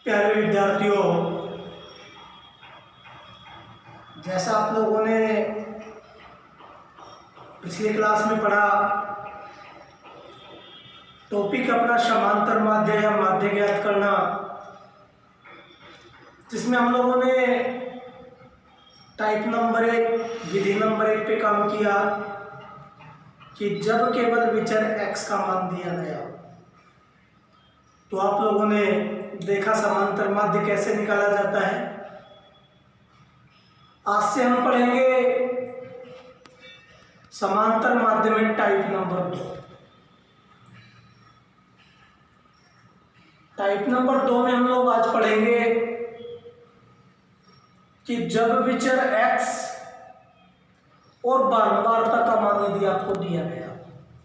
प्यारे विद्यार्थियों, जैसा आप लोगों ने पिछली क्लास में पढ़ा, टॉपिक अपना समांतर माध्य या माध्य ज्ञात करना, जिसमें हम लोगों ने टाइप नंबर 1 विधि नंबर 1 पे काम किया कि जब केवल विचर x का मान दिया गया तो आप लोगों ने देखा समांतर माध्य कैसे निकाला जाता है। आज से हम पढ़ेंगे समांतर माध्य में टाइप नंबर 2। टाइप नंबर 2 में हम लोग आज पढ़ेंगे कि जब विचर x और बारंबारता का मान यदि आपको दिया गया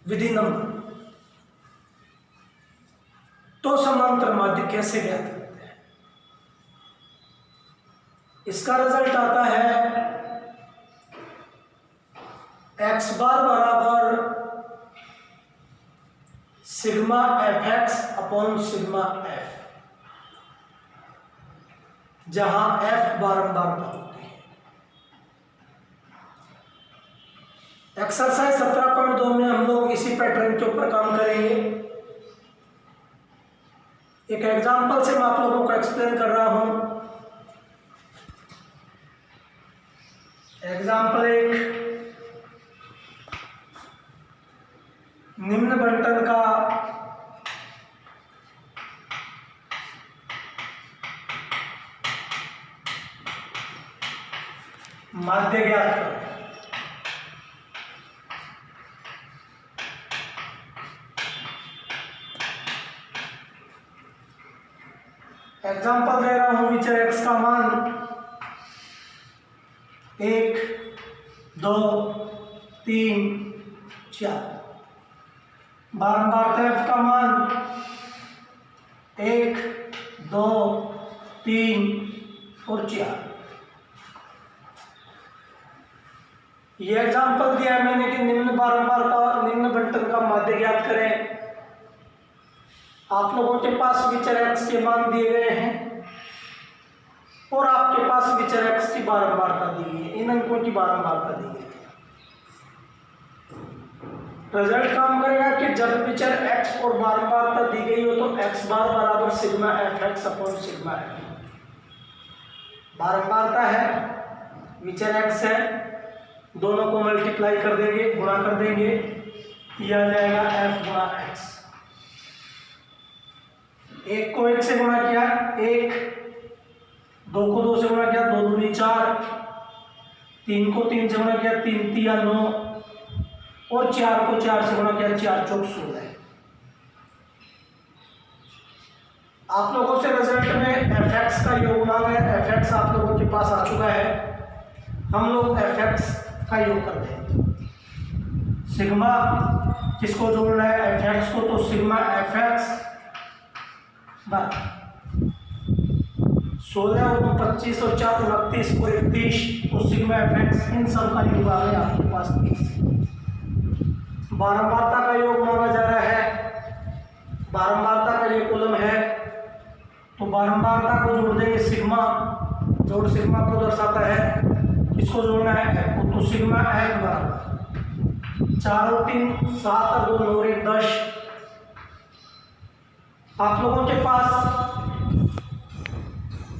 विधि नंबर, तो समांतर माध्य कैसे ज्ञात करते हैं। इसका रिजल्ट आता है x बार बराबर sigma F X upon sigma F, जहां f बारंबारता होती है। एक्सरसाइज 17.2 में हम लोग इसी पैटर्न के ऊपर काम करेंगे। एक एग्जांपल से मैं आप लोगों को एक्सप्लेन कर रहा हूं। एग्जांपल 1, निम्न बंटन का माध्य ज्ञात करो। एग्जांपल दे रहा हूं, विचर x का मान 1, 2, 3, 4, बारंबारता f का मान 1, 2, 3 और 4। ये एग्जांपल दिया है मैंने कि निम्न बारंबारता निम्न बंटन का माध्य ज्ञात करें। आप लोगों के पास विचर x के मान दिए गए हैं और आपके पास विचर x की बारंबारता दी गई है, इन अंकों की बारंबारता दी गई है। रिजल्ट काम करेगा कि जब विचर x और बारंबारता दी गई हो तो x बार बराबर sigma F X upon sigma F. बारंबारता है, विचर x है, दोनों को मल्टीप्लाई कर देंगे, गुणा कर देंगे, यह आ जाएगा f गुणा x। एक को 1 से गुणा किया 1, 2 को 2 से गुणा किया 2 दूनी 4, 3 को 3 से गुणा किया 3 तिया 9 और 4 को 4 से गुणा किया 4 चौक 16। आप लोगों से रिजल्ट में fx का योग मांगा है। fx आप लोगों के पास आ चुका है, हम लोग fx का योग कर देंगे। सिग्मा किसको जोड़ना है, fx को, तो सिग्मा fx 16 और 25 और 4 29 और 31, तो सिग्मा एफ इन सब का योग आ गया आपके पास 30। बारंबारता का योग मांगा जा रहा है, बारंबारता का ये कॉलम है, तो बारंबारता को जोड़ देंगे सिग्मा, जोड़ सिग्मा को दर्शाता है, इसको जोड़ना है एफ को, तो सिग्मा एफ बराबर 4 और 3 7 और 2 9 और 1 10। आप लोगों के पास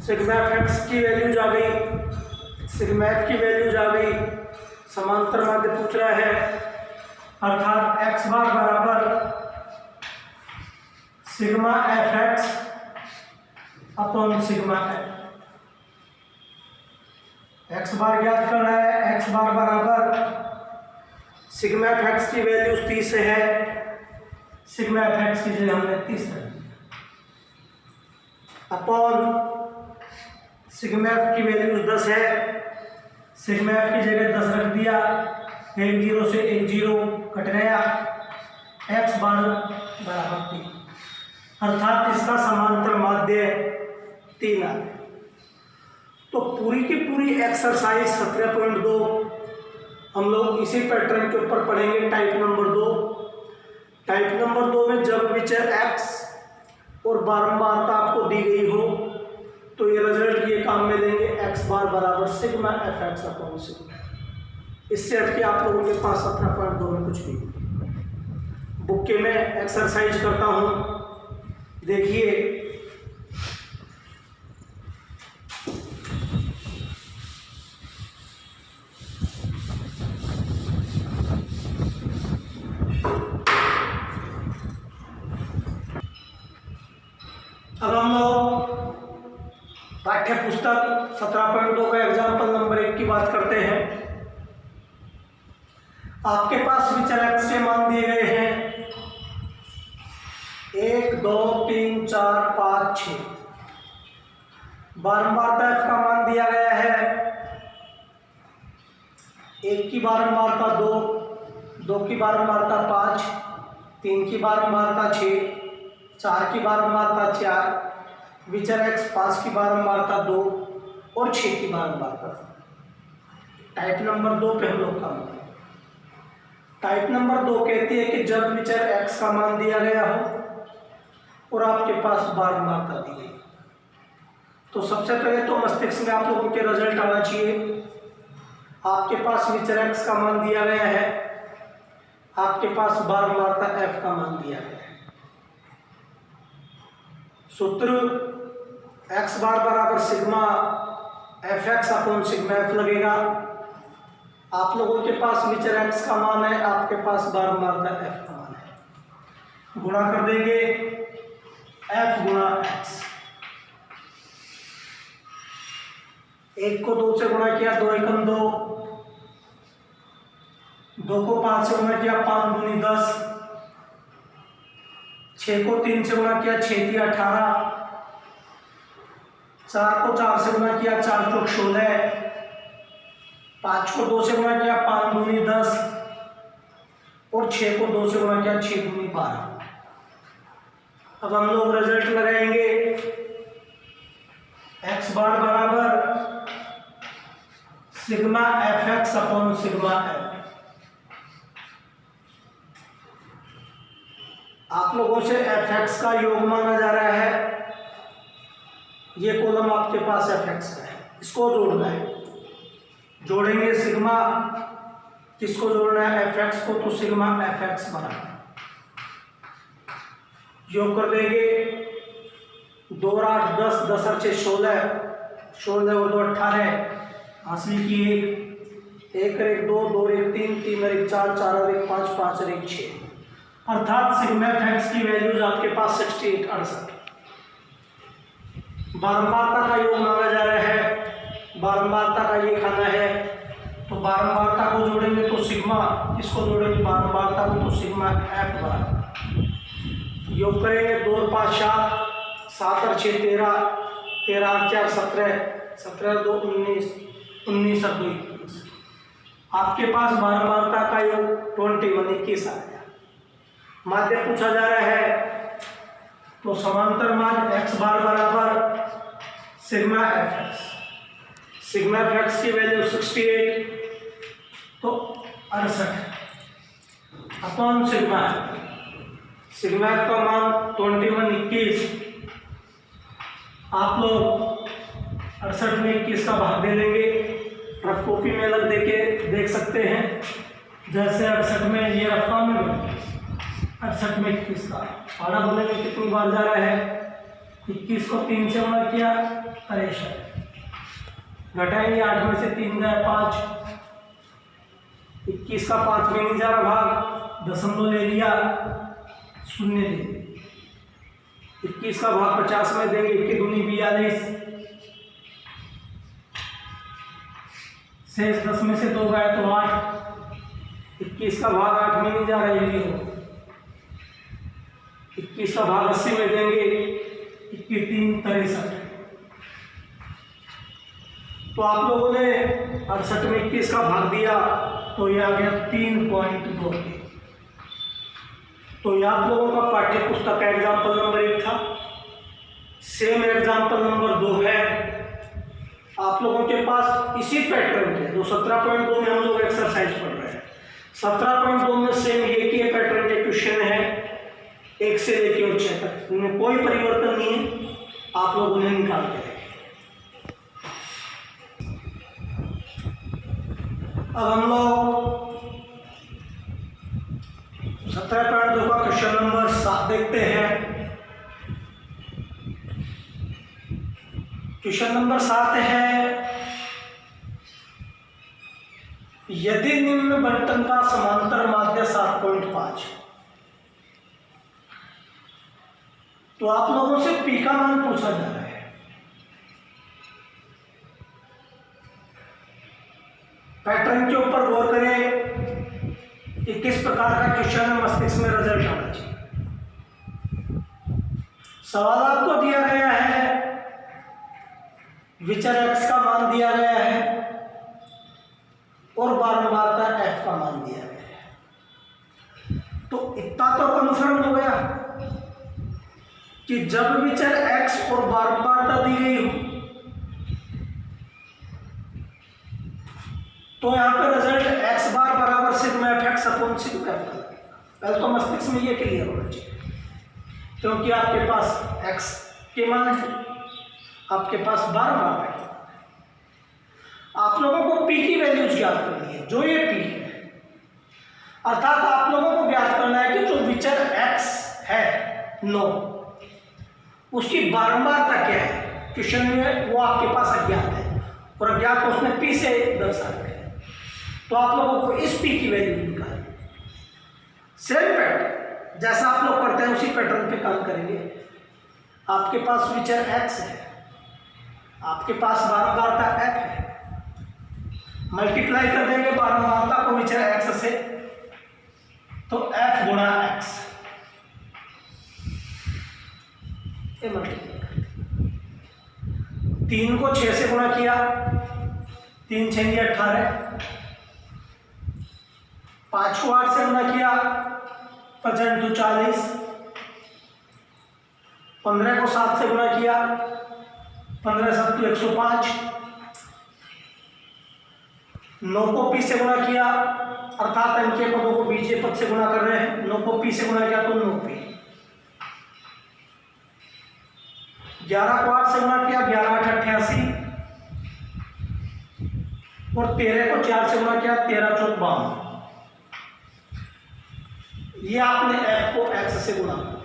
सिग्मा एफ की वैल्यूज आ गई, सिग्मा एफ की वैल्यूज आ गई। समांतर माध्य पूछ रहा है, अर्थात x बार बराबर sigma F X upon sigma F. x बार ज्ञात करना है, x बार बराबर सिग्मा एफ एक्स की वैल्यूज 30 है, सिग्मा एफ एक्स की जगह हमने 30 रख दिया, अपॉन सिग्मा एफ की वैल्यूज 10 है, सिग्मा एफ की जगह 10 रख दिया, 1 0 से 1 0 कट गया, x बार बराबर 3, अर्थात इसका समांतर माध्य 3 आ गया। तो पूरी की पूरी एक्सरसाइज 17.2 हम लोग इसी पैटर्न के ऊपर पढ़ेंगे। टाइप नंबर 2, टाइप नंबर 2 में जब विचर x और बारंबारता आपको दी गई हो बार बराबर sigma F X upon sigma. इससे हटके आप लोगों के पास 17.2 में कुछ भी बुक के मैं एक्सरसाइज करता हूँ, देखिए। अब हम लोग पाठ्य पुस्तक 17.2 का एग्जाम्पल नंबर 1 की बात करते हैं। आपके पास विचर एक्स के मान दिए गए हैं 1 2 3 4 5 6। बारंबारता एफ का मान दिया गया है 1 की बारंबारता 2, 2 की बारंबारता 5, 3 की बारंबारता 6, 4 की बारंबारता 4, विचर एक्स 5 की बारंबारता 2 और 6 की बारंबारता। टाइप नंबर 2 पे हम लोग काम करें। टाइप नंबर 2 कहती है कि जब विचर एक्स का मान दिया गया हो और आपके पास बारंबारता दी गई, तो सबसे पहले तो मस्तिष्क में आप लोगों के रिजल्ट आना चाहिए। आपके पास विचर एक्स का मान दिया गया है, आपके पास बारंबारता एफ का मान दिया गया है। सूत्र एक्स बार बराबर sigma F X upon sigma F लगेगा। आप लोगों के पास विचर एक्स का मान है, आपके पास बारंबारता एफ का मान है। गुणा कर देंगे एफ गुणा एक्स। 1 को 2 से गुणा किया 2 एकम 2, 2 को 5 से गुणा किया 5 दूनी 10, 6 को 3 से गुणा किया 6 3 18, 4 को 4 से गुणा किया 4 चौक 16, 5 को 2 से गुणा किया 5 दूनी 10 और 6 को 2 से गुणा किया 6 दूनी 12। अब हम लोग रिजल्ट लगाएंगे। एक्स बार बराबर sigma F X upon sigma F. आप लोगों से एफ एक्स का योग मांगा जा रहा है। ये कॉलम आपके पास एफ एक्स का है, इसको जोड़ना है। जोड़ेंगे सिग्मा, किसको जोड़ना है? एफ एक्स को, तो सिग्मा एफ एक्स बराबर योग कर देंगे 2 और 8 10, 10 और 6 16, 16 और 2 18, हासिल की 1 और 1 2, 2 और 1 3, 3 और 1 4, 4 और 1 5, 5 और 1 6। अर्थात सिग्मा एफ एक्स की वैल्यूज आपके पास 68 68। बारंबारता का योग मांगा जा रहा है, बारंबारता का ये खाना है, तो बारंबारता को जोड़ेंगे तो सिग्मा, किसको जोड़ेंगे? बारंबारता को, तो सिग्मा एफ बराबर योग करेंगे 2 और 5 7, 7 और 6 13, 13 और 4 17, 17 और 2 19, 19 और 2 21। आपके पास बारंबारता का योग 21 21 आ गया। माध्य पूछा जा रहा है, तो समांतर माध्य एक्स बार बराबर sigma F x. Sigma F x की वैल्यू 68, तो 68 upon sigma F. Sigma F का मान 21 21। आप लोग 68 में 21 का भाग दे देंगे। रफ कॉपी में अलग देख सकते हैं। जैसे 68 में ये रफ कॉपी में 68 में 21 का पारा बोलेंगे कितनी बार जा रहा है? 21 को 3 से गुणा किया 63, घटाएंगे 8 में से 3 गया 5, 21 का 5 में नहीं जा रहा भाग, दशमलव ले लिया, शून्य दे देंगे। 21 का भाग 50 में देंगे, 21 दूनी 42, शेष 10 में से 2 गए तो 8, 21 का भाग 8 में नहीं जा रहा है, 21 का भाग 80 में देंगे, 21 3 63। तो आप लोगों ने 68 में 21 का भाग दिया, तो ये आ गया 3.2। तो ये आप लोगों का पाठ्य पुस्तक का एग्जाम्पल नंबर 1 था। सेम एग्जाम्पल नंबर 2 है। आप लोगों के पास इसी पैटर्न के जो 17.2 में हम लोग एक्सरसाइज पढ़ रहे हैं, 17.2 में सेम एक ही पैटर्न के क्वेश्चन है, 1 से लेकर 6 तक, उनमें कोई परिवर्तन नहीं है। आप लोग उन्हें निकालते हैं। अब हम लोग 17.2 का क्वेश्चन नंबर 7 देखते हैं। क्वेश्चन नंबर 7 है, यदि निम्न बंटन का समांतर माध्य 7.5, तो आप लोगों से पी का मान पूछा जा रहा है। पैटर्न के ऊपर गौर करें कि किस प्रकार का क्वेश्चन मस्तिष्क में रिजल्ट आना चाहिए। सवाल आपको दिया गया है, विचर x का मान दिया गया है और बारंबारता f का मान दिया गया है। तो इतना तो कन्फर्म हो गया कि जब विचर x और बारंबारता दी गई हो तो यहां पे रिजल्ट x बार बराबर sigma fx upon sigma f का लगेगा। पहले तो मस्तिष्क में ये क्लियर होना चाहिए, क्योंकि आपके पास x के मान है, आपके पास बारंबारता है। आप लोगों को p की वैल्यूज ज्ञात करनी है, जो ये p है, अर्थात आप लोगों को ज्ञात करना है कि जो विचर x है 9, उसकी बारंबारता क्या है। क्वेश्चन में वो आपके पास अज्ञात है और अज्ञात को उसने p से दर्शा रखा है। तो आप लोगों को इस p की वैल्यू निकालनी। सेम पैटर्न जैसा आप लोग करते हैं उसी पैटर्न पे काम करेंगे। आपके पास विचर x है, आपके पास बारंबारता f है, मल्टीप्लाई कर देंगे बारंबारता को विचर x से, तो f गुणा x, ये मल्टीप्लाई 3 को 6 से गुणा किया, 3 6 18, 5 को 8 से गुणा किया, 5 × 40, 15 को 7 से गुणा किया, 15 7 105, 9 को p से गुणा किया, अर्थात अंकीय पदों को बीजीय पद से गुणा कर रहे हैं। 9 को p से गुणा किया तो 9p, 11 को 8 से गुणा किया, 11 8 88, और 13 को 4 से गुणा किया, 13 4 52। ये आपने f को x से गुणा किया।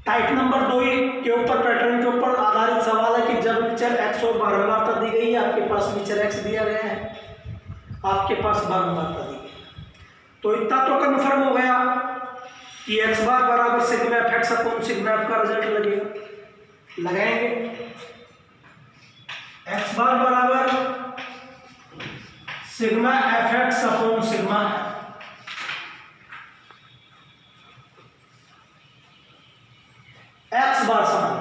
टाइप नंबर 2 के ऊपर, पैटर्न के ऊपर आधारित सवाल है कि जब विचर x और बारंबारता दी गई है, आपके पास विचर x दिया गया है, आपके पास बारंबारता दी गई है, तो इतना तो कन्फर्म हो गया कि x बार बराबर sigma fx upon sigma f का रिजल्ट लगेगा। लगाएंगे x बार बराबर sigma fx upon sigma f। x बार समान,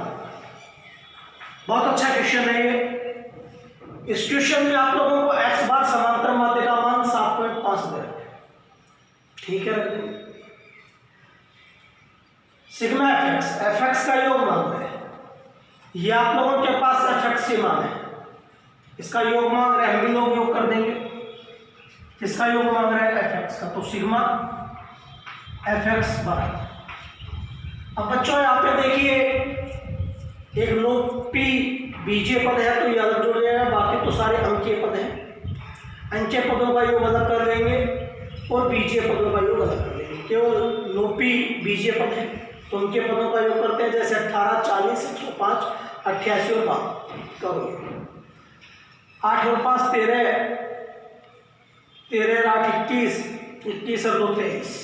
बहुत अच्छा क्वेश्चन है ये। इस क्वेश्चन में आप लोगों को x बार समांतर माध्य का मान 7.5 दे रखा है, ठीक है। सिग्मा fx का योग मांग रहे हैं, ये आप लोगों के पास fx के मान है, इसका योग मांग रहे हैं, हम भी लोग योग कर देंगे। किसका योग मांग रहे हैं? fx का, तो सिग्मा fx बार। अब बच्चों यहाँ पे देखिए, एक लोग p बीजीय पद है तो ये अलग जोड़ जाएगा, बाकी तो सारे अंकीय पद हैं। अंकीय पदों का योग अलग कर लेंगे और बीजीय पदों का योग अलग कर लेंगे। केवल लो p बीजीय पद है तो उनके पदों का योग करते हैं, जैसे 18 40 105 88 और 52 करो। 8 और 5 13, 13 8 21, 21 और 2 23।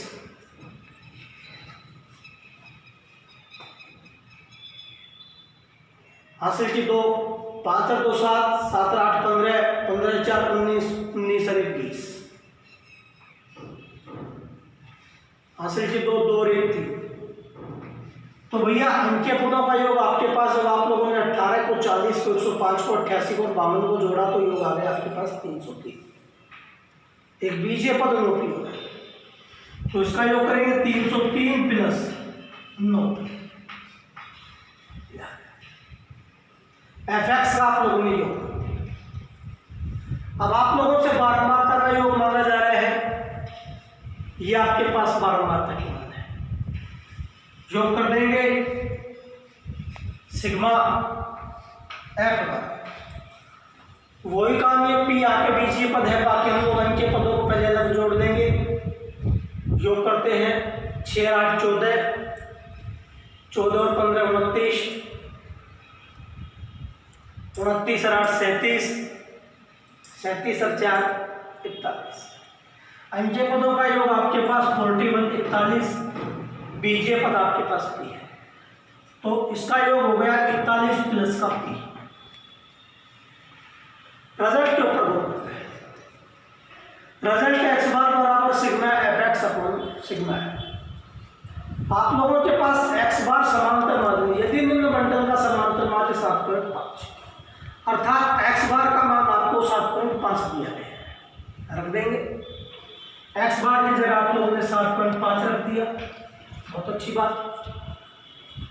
हासिल की 2, 5 और 2 7, 7 और 8 15, 15 4 19, 19 और 1 20। हासिल की 2, 2 और 1 3। तो भैया अंकीय पदों का योग आपके पास, जब आप लोगों ने 18 को 40 को 105 को 88 को 52 को जोड़ा तो योग आ गया आपके पास 303। एक बीजीय पद नोटी होगा, तो इसका योग करेंगे 303 प्लस 9। fx का आप लोगों ने योग। अब आप लोगों से बारंबारता का योग मांगा जा रहा है, ये आपके पास बारंबारता की मान है, योग कर देंगे सिग्मा f बार। वही काम, ये पी आके बीजीय पद है, बाकी हम लोग इनके पदों को पहले अलग जोड़ देंगे। योग करते हैं 6 और 8 14, 14 और 15 29, 29 और 8 37, 37 और 4 41। अंकीय पदों का योग आपके पास 41 41, बीजीय पद आपके पास पी है, तो इसका योग हो गया 41 प्लस का पी। रिजल्ट के ऊपर गौर करते हैं। रिजल्ट एक्स बार बराबर sigma F X upon sigma है। आप लोगों के पास एक्स बार समांतर माध्य, यदि निम्न मंडल का समांतर माध्य 7.5, अर्थात एक्स बार का मान आपको 7.5 दिया गया है, रख देंगे। एक्स बार की जगह आप लोगों ने 7.5 रख दिया, बहुत अच्छी बात,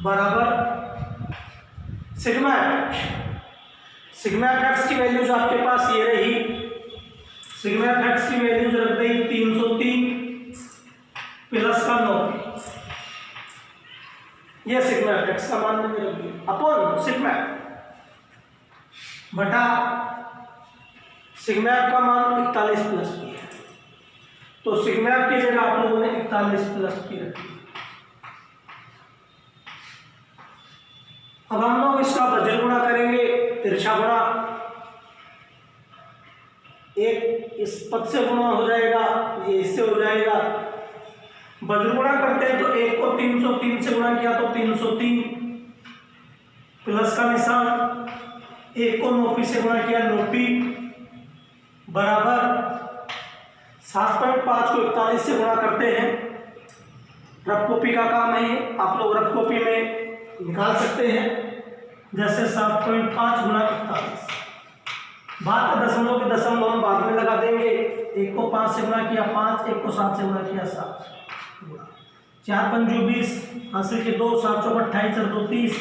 बराबर सिग्मा एफ। सिग्मा एफ की वैल्यूज आपके पास ये रही, सिग्मा एफ की वैल्यूज रख दी 303 प्लस का 9, ये सिग्मा एफ का मान मैंने रख दिया अपॉन सिग्मा बटा सिग्मा एफ का मान 41 प्लस पी है, तो सिग्मा एफ की जगह आप लोगों ने 41 प्लस पी रखी। अब हम लोग इसका वज्र गुणा करेंगे, तिरछा गुणा, एक इस पद से गुणा हो जाएगा, ये इससे हो जाएगा। वज्र गुणा करते हैं तो एक को 303 से गुणा किया तो 303 प्लस का निशान, एक को 9p से गुणा किया 9p बराबर 7.5 को 41 से गुणा करते हैं। रफ कॉपी का काम है ये, आप लोग रफ कॉपी में निकाल सकते हैं, जैसे 7.5 गुणा 41, बाद का दशमलव के दशमलव हम बाद में लगा देंगे। एक को 5 से गुणा किया 5, एक को 7 से गुणा किया 7, 4 पंजो 20, हासिल के 2, 7 चौक 28 और 2 30,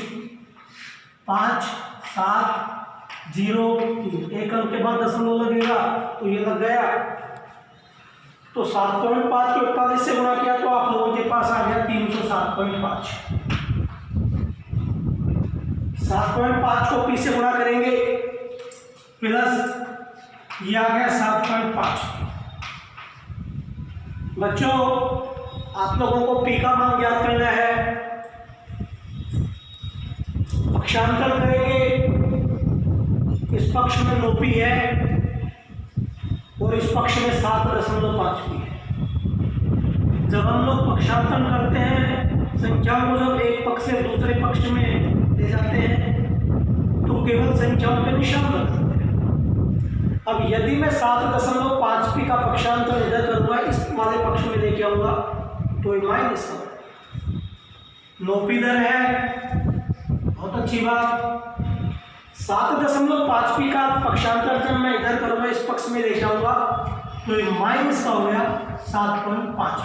5 7 0 3, एक अंक के बाद दशमलव लगेगा तो ये लग गया, तो 7.5 को 41 से गुणा किया तो आप लोगों के पास आ गया 307.5। 7.5 को p से गुणा करेंगे प्लस ये आ गया 7.5। बच्चों आप लोगों को p का मान ज्ञात करना है, पक्षांतर करेंगे, इस पक्ष में 9p है और इस पक्ष में 7.5p है। जब हम लोग पक्षांतर करते हैं संख्याओं को जब एक पक्ष से दूसरे पक्ष में ले जाते हैं तो केवल संख्याओं के निशान बदलते हैं। अब यदि मैं 7.5p का पक्षांतर इधर करूंगा, इस वाले पक्ष में लेके आऊंगा तो ये माइनस का 9p इधर है, बहुत अच्छी बात। 7.5p का पक्षांतर जब मैं इधर करूंगा, इस पक्ष में लेके आऊंगा तो ये माइनस का हो गया 7.5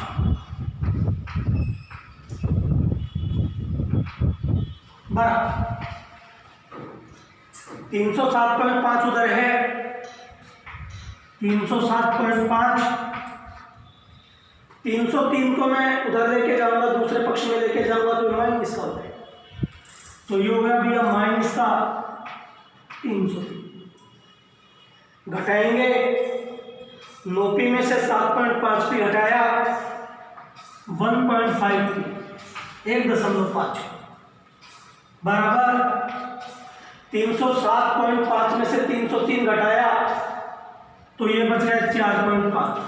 बराबर 307.5 उधर है, 307.5, 303 को मैं उधर लेके जाऊंगा, दूसरे पक्ष में लेके जाऊंगा तो माइनस का हो जाएगा, तो ये हो गया भैया माइनस का 303। घटाएंगे 9p में से 7.5p घटाया 1.5p 1.5 बराबर 307.5 में से 303 घटाया तो ये बच गया 4.5।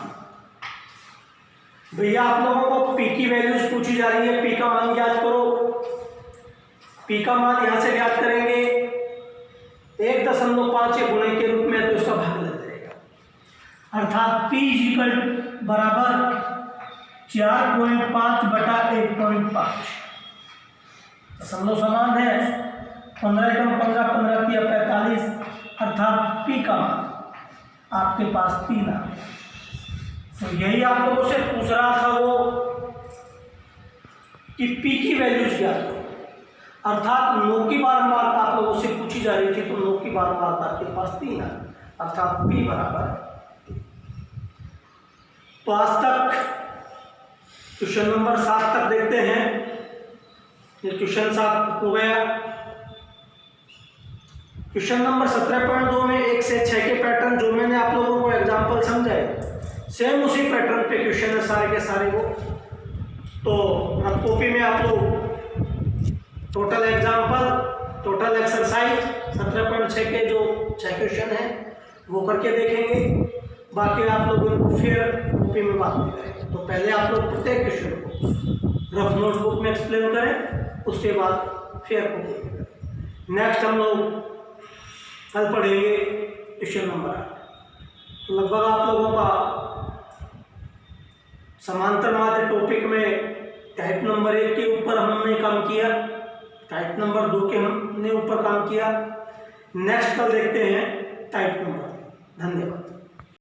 भैया आप लोगों को p की वैल्यूज पूछी जा रही है, p का मान ज्ञात करो। p का मान यहां से ज्ञात करेंगे, 1.5 गुणे के रूप में, तो इसका भाग लग जाएगा, अर्थात p बराबर 4.5 बटा 1.5, दशमलव समान है, 15 एकम 15 15 तिया 45, अर्थात p का मान आपके पास 3 आ गया। तो यही आप लोगों से पूछ रहा था वो कि p की वैल्यूज क्या करो, अर्थात 9 की बारंबारता आप लोगों से पूछी जा रही थी, तो 9 की बारंबारता आपके पास 3 है, अर्थात p बराबर। तो आज तक क्वेश्चन नंबर 7 तक देखते हैं। ये क्वेश्चन 7 हो गया। क्वेश्चन नंबर 17.2 में 1 से 6 के पैटर्न जो मैंने आप लोगों को एग्जांपल समझाए, सेम उसी पैटर्न पे क्वेश्चन है सारे के सारे को। तो अब कॉपी में आप लोग टोटल एग्जांपल, टोटल एक्सरसाइज 17.6 के जो 6 क्वेश्चन हैं वो करके देखेंगे। बाकी आप लोग उनको फिर कॉपी में बात करें। तो पहले आप लोग प्रत्येक क्वेश्चन को रफ नोटबुक में एक्सप्लेन करें, उसके बाद फिर कॉपी में करें। नेक्स्ट हम लोग कल पढ़ेंगे क्वेश्चन नंबर 8। तो लगभग आप लोगों का समांतर माध्य टॉपिक में टाइप नंबर 1 के ऊपर हमने काम किया, टाइप नंबर 2 के हमने ऊपर काम किया। नेक्स्ट कल देखते हैं टाइप नंबर। धन्यवाद।